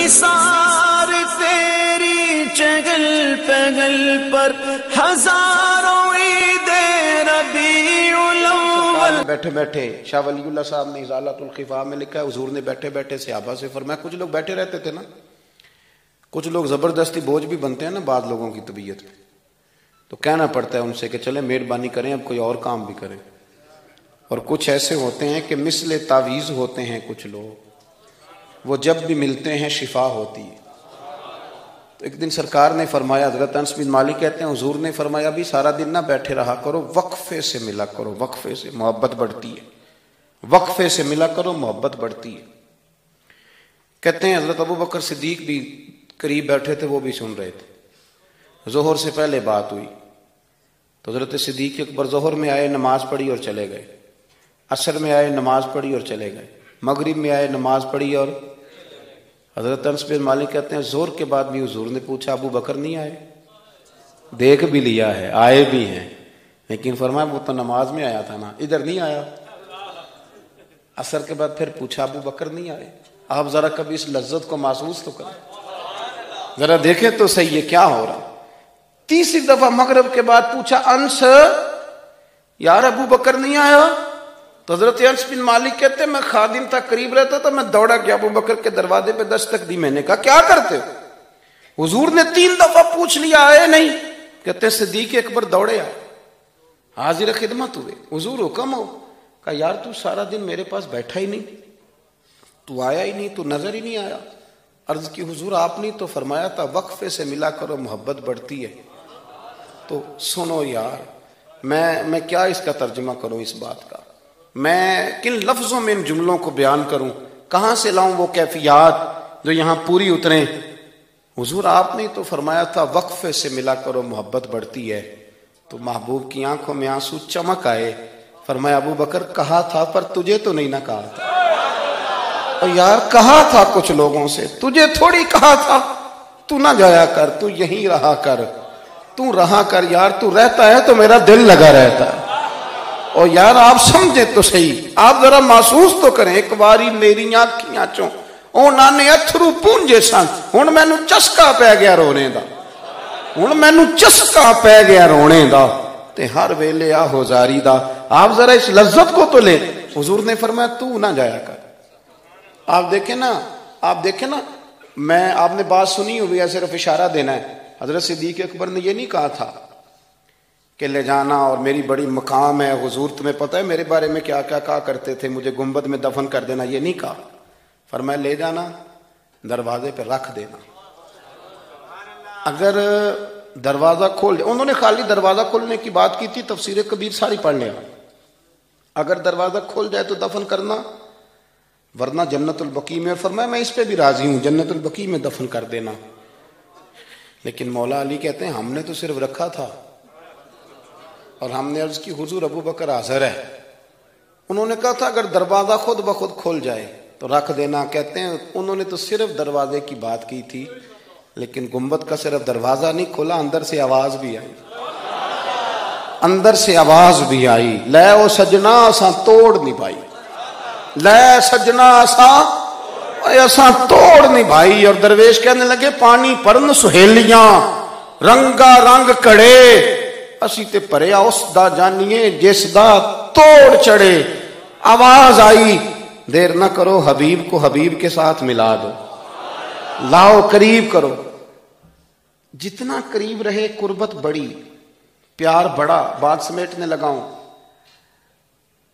نثار تیری چگل پگل پر ہزاروں عید ربیع الاول. بیٹھے بیٹھے شاہ ولی اللہ صاحب نے ازالۃ الخفا میں لکھا ہے حضور نے بیٹھے بیٹھے صحابہ سے فرمایا، کچھ لوگ بیٹھے رہتے تھے نا، کچھ لوگ زبردستی بوجھ بھی بنتے ہیں نا بعض لوگوں کی طبیعت پہ، تو کہنا پڑتا ہے ان سے کہ چلیں مہربانی کریں اب کوئی اور کام بھی کریں. اور کچھ ایسے ہوتے ہیں کہ مثل تعویذ ہوتے ہیں کچھ لوگ، وہ جب بھی ملتے ہیں شفا ہوتی ہے. تو ایک دن سرکار نے فرمایا، حضرت انس بن مالک کہتے ہیں حضور نے فرمایا بھی سارا دن نہ بیٹھے رہا کرو، وقفے سے ملا کرو، وقفے سے محبت بڑھتی ہے، وقفے سے ملا کرو محبت بڑھتی ہے. کہتے ہیں حضرت ابو بکر صدیق بھی قریب بیٹھے تھے، وہ بھی سن رہے تھے. ظہر سے پہلے بات ہوئی تو حضرت صدیق اکبر ظہر میں آئے، نماز پڑھی اور چلے گئے. عصر میں آئے، نماز پڑھی اور چلے گئے. مغرب میں آئے، نماز پڑھی اور حضرت انس بن مالک کہتے ہیں ظہر کے بعد بھی حضور نے پوچھا ابو بکر نہیں آئے؟ دیکھ بھی لیا ہے، آئے بھی ہیں، لیکن فرمایا وہ تو نماز میں آیا تھا نا، ادھر نہیں آیا. عصر کے بعد پھر پوچھا ابو بکر نہیں آئے. آپ ذرا کبھی اس لذت کو محسوس تو کریں، ذرا دیکھیں تو صحیح ہے کیا ہو رہا. تیسری دفعہ مغرب کے بعد پوچھا انس یار ابو بکر نہیں آیا؟ تو حضرت انس بن مالک کہتے ہیں میں خادم تک قریب رہتا تھا، میں دوڑا گیا ابو بکر کے دروازے پہ دستک دی. میں نے کہا کیا کرتے ہو؟ حضور نے 3 دفعہ پوچھ لیا آئے نہیں. کہتے ہیں صدیق اکبر دوڑے آئے، حاضر خدمت ہوئے. حضور حکم ہو. کہا یار تو سارا دن میرے پاس بیٹھا ہی نہیں، تو آیا ہی نہیں، تو نظر ہی نہیں آیا. عرض کی حضور آپ نے تو فرمایا تھا وقفے سے ملا کرو محبت بڑھتی ہے. تو سنو یار میں کیا اس کا ترجمہ کروں اس بات کا، میں کن لفظوں میں ان جملوں کو بیان کروں، کہاں سے لاؤں وہ کیفیات جو یہاں پوری اتریں. حضور آپ نے تو فرمایا تھا وقفے سے ملا کرو محبت بڑھتی ہے. تو محبوب کی آنکھوں میں آنسو چمک آئے. فرمایا ابو بکر کہا تھا پر تجھے تو نہیں نہ کہا تھا. اور یار کہا تھا کچھ لوگوں سے، تجھے تھوڑی کہا تھا تو نہ جایا کر، تو یہیں رہا کر، تو رہا کر. یار تو رہتا ہے تو میرا دل لگا رہتا ہے. اور یار آپ سمجھیں تو صحیح، آپ ذرا محسوس تو کریں. ایک باری میری آنکھیاں چوں اونا نے اتھرو پونجے سن، ہن مینو چسکا پی گیا رونے دا، ہن مینو چسکا پی گیا رونے دا تے ہر ویلے آہو زاری دا. آپ ذرا اس لذت کو تو لیں. حضور نے فرمایا تو نہ جایا کر. آپ دیکھیں نا میں آپ نے بات سنی ہوئی ہے، صرف اشارہ دینا ہے. حضرت صدیق اکبر نے یہ نہیں کہا تھا کہ لے جانا اور میری بڑی مقام ہے، حضور تمہیں پتہ ہے میرے بارے میں کیا کیا کہا کرتے تھے، مجھے گنبد میں دفن کر دینا، یہ نہیں کہا. فرمایا لے جانا دروازے پہ رکھ دینا. اگر دروازہ کھول، انہوں نے خالی دروازہ کھولنے کی بات کی تھی، تفسیر کبیر ساری پڑھ لیا. اگر دروازہ کھول جائے تو دفن کرنا، ورنہ جنت البقیع میں. فرمایا میں اس پہ بھی راضی ہوں، جنت البقیع میں دفن کر دینا. لیکن مولا علی کہتے ہیں ہم نے تو صرف رکھا تھا، اور ہم نے عرض کی حضور ابو بکر حاضر ہے. انہوں نے کہا تھا اگر دروازہ خود بخود کھل جائے تو رکھ دینا. کہتے ہیں انہوں نے تو صرف دروازے کی بات کی تھی، لیکن گنبد کا صرف دروازہ نہیں کھلا، اندر سے آواز بھی آئی، اندر سے آواز بھی آئی، لے او سجنا اساں توڑ نہیں پائی، لے سجنا اساں توڑ نہیں بھائی. اور درویش کہنے لگے پانی پرن سہیلیاں رنگا رنگ کڑے، اسی تے پریا اس دا جانیے جس دا توڑ چڑھے. آواز آئی دیر نہ کرو، حبیب کو حبیب کے ساتھ ملا دو، لاؤ قریب کرو. جتنا قریب رہے قربت بڑی، پیار بڑا. بات سمیٹنے لگاؤں،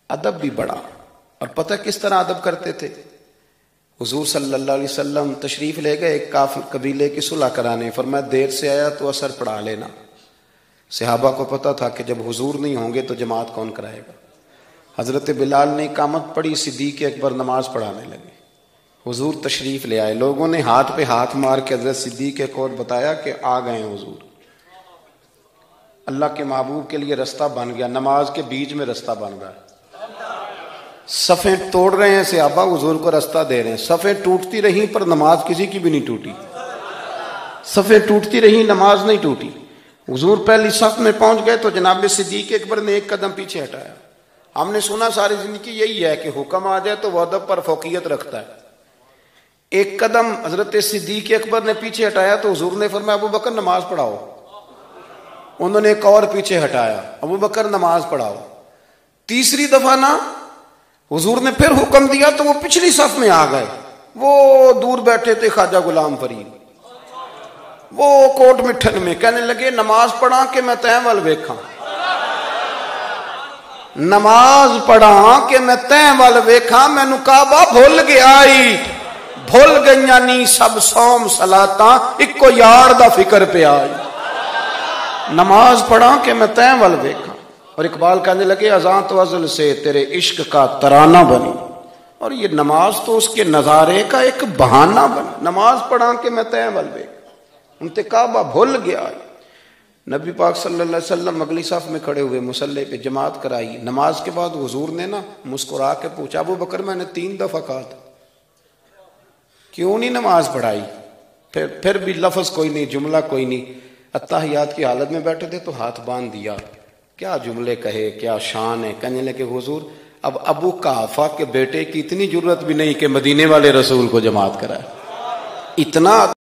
ادب بھی بڑا. اور پتہ کس طرح ادب کرتے تھے؟ حضور صلی اللہ علیہ وسلم تشریف لے گئے ایک کافر قبیلے کی صلح کرانے. فرمایا دیر سے آیا تو اثر پڑھا لینا. صحابہ کو پتا تھا کہ جب حضور نہیں ہوں گے تو جماعت کون کرائے گا. حضرت بلال نے اقامت پڑھی، صدیق اکبر نماز پڑھانے لگے. حضور تشریف لے آئے. لوگوں نے ہاتھ پہ ہاتھ مار کے حضرت صدیق کو بتایا کہ آ گئے ہیں حضور. اللہ کے محبوب کے لیے رستہ بن گیا، نماز کے بیچ میں رستہ بن گیا. صفیں توڑ رہے ہیں صحابہ، حضور کو رستہ دے رہے ہیں. صفیں ٹوٹتی رہیں پر نماز کسی کی بھی نہیں ٹوٹی. صفیں ٹوٹتی رہیں، نماز نہیں ٹوٹی. حضور پہلی صف میں پہنچ گئے تو جناب صدیق اکبر نے ایک قدم پیچھے ہٹایا. ہم نے سنا ساری زندگی یہی ہے کہ حکم آ جائے تو وہ ادب پر فوقیت رکھتا ہے. ایک قدم حضرت صدیق اکبر نے پیچھے ہٹایا تو حضور نے فرمایا ابو بکر نماز پڑھاؤ. انہوں نے ایک اور پیچھے ہٹایا, ابو بکر نماز پڑھاؤ. تیسری دفعہ نا حضور نے پھر حکم دیا تو وہ پچھلی صف میں آ گئے. وہ دور بیٹھے تھے خواجہ غلام فرید, وہ کوٹ مٹھن میں, کہنے لگے نماز پڑھا کہ میں تیں ول ویکھاں, نماز پڑھا کہ میں تیں ول ویکھاں, مینوں کعبہ بھول گیا ای, بھول گئیاں نی سب صوم صلاتاں, اکو یار دا فکر پہ آئی. نماز پڑھا کہ میں تیں ول ویکھاں. اور اقبال کہنے لگے اذان تو ازل سے تیرے عشق کا ترانہ بنی, اور یہ نماز تو اس کے نظارے کا ایک بہانہ بنی. نماز پڑھا کہ میں تیں ول ویکھاں, ان تے کعبہ بھول گیا. نبی پاک صلی اللہ علیہ وسلم اگلی صف میں کھڑے ہوئے, مصلی پہ جماعت کرائی. نماز کے بعد حضور نے نا مسکرا کے پوچھا ابو بکر میں نے 3 دفعہ کہا تھا کیوں نہیں نماز پڑھائی؟ پھر بھی لفظ کوئی نہیں, جملہ کوئی نہیں. اتحیات کی حالت میں بیٹھے تھے تو ہاتھ باندھ دیا, کیا جملے کہے, کیا شان ہے. کہنے لگے حضور اب ابو قحافہ کے بیٹے کی اتنی ضرورت بھی نہیں کہ مدینے والے رسول کو جماعت کرائے. اتنا